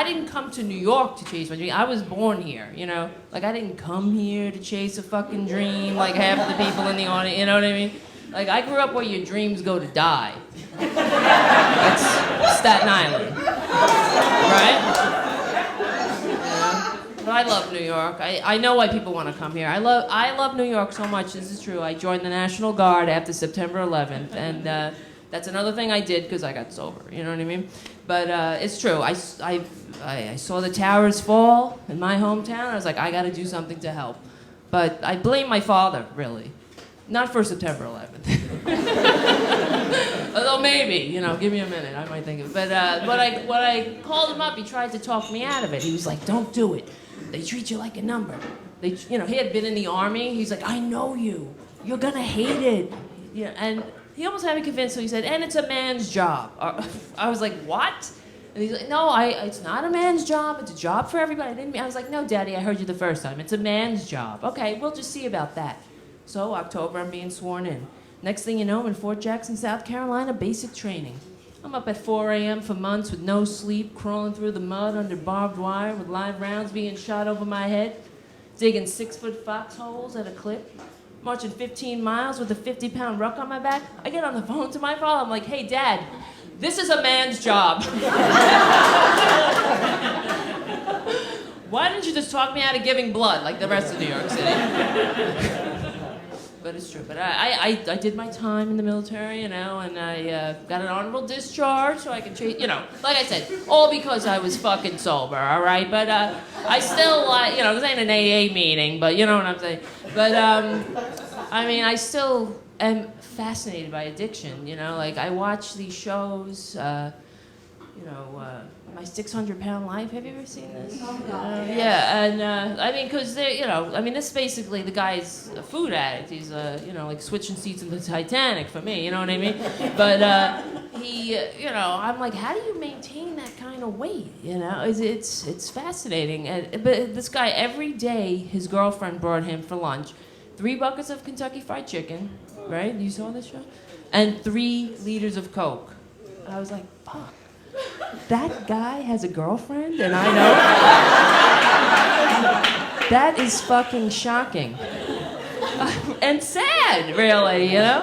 I didn't come to New York to chase my dream. I was born here, you know? Like, I didn't come here to chase a fucking dream like half of the people in the audience, you know what I mean? Like, I grew up where your dreams go to die. That's Staten Island, right? Yeah. But I love New York. I know why people want to come here. I love New York so much. This is true. I joined the National Guard after September 11th, and that's another thing I did because I got sober. You know what I mean? But it's true. I saw the towers fall in my hometown. I was like, I got to do something to help. But I blame my father, really. Not for September 11th. Although maybe, you know, give me a minute, I might think of it. But when I called him up, he tried to talk me out of it. He was like, don't do it. They treat you like a number. He had been in the Army. He's like, I know you. You're going to hate it. Yeah, and he almost had me convinced, so he said, and it's a man's job. I was like, what? And he's like, no, it's not a man's job. It's a job for everybody. I was like, no, Daddy, I heard you the first time. It's a man's job. Okay, we'll just see about that. So, October, I'm being sworn in. Next thing you know, I'm in Fort Jackson, South Carolina, basic training. I'm up at 4 a.m. for months with no sleep, crawling through the mud under barbed wire with live rounds being shot over my head, digging 6-foot foxholes at a clip, marching 15 miles with a 50-pound ruck on my back. I get on the phone to my father. I'm like, hey, Dad, this is a man's job. Why didn't you just talk me out of giving blood like the rest of New York City? But it's true. But I did my time in the military, you know, and I got an honorable discharge so I could chase, you know, like I said, all because I was fucking sober, all right? But I still, you know, this ain't an AA meeting, but you know what I'm saying. But, I mean, I still am fascinated by addiction, you know? Like, I watch these shows, you know, My 600-Pound Life. Have you ever seen this? Oh, God. Yeah, and I mean, because you know, I mean, this basically the guy's a food addict. He's you know, like switching seats in the Titanic for me. You know what I mean? But he, you know, I'm like, how do you maintain that kind of weight? You know, it's fascinating. But this guy, every day, his girlfriend brought him for lunch 3 buckets of Kentucky Fried Chicken, right? You saw this show? And 3 liters of Coke. I was like, fuck. That guy has a girlfriend and I know? That is fucking shocking. And sad, really, you know?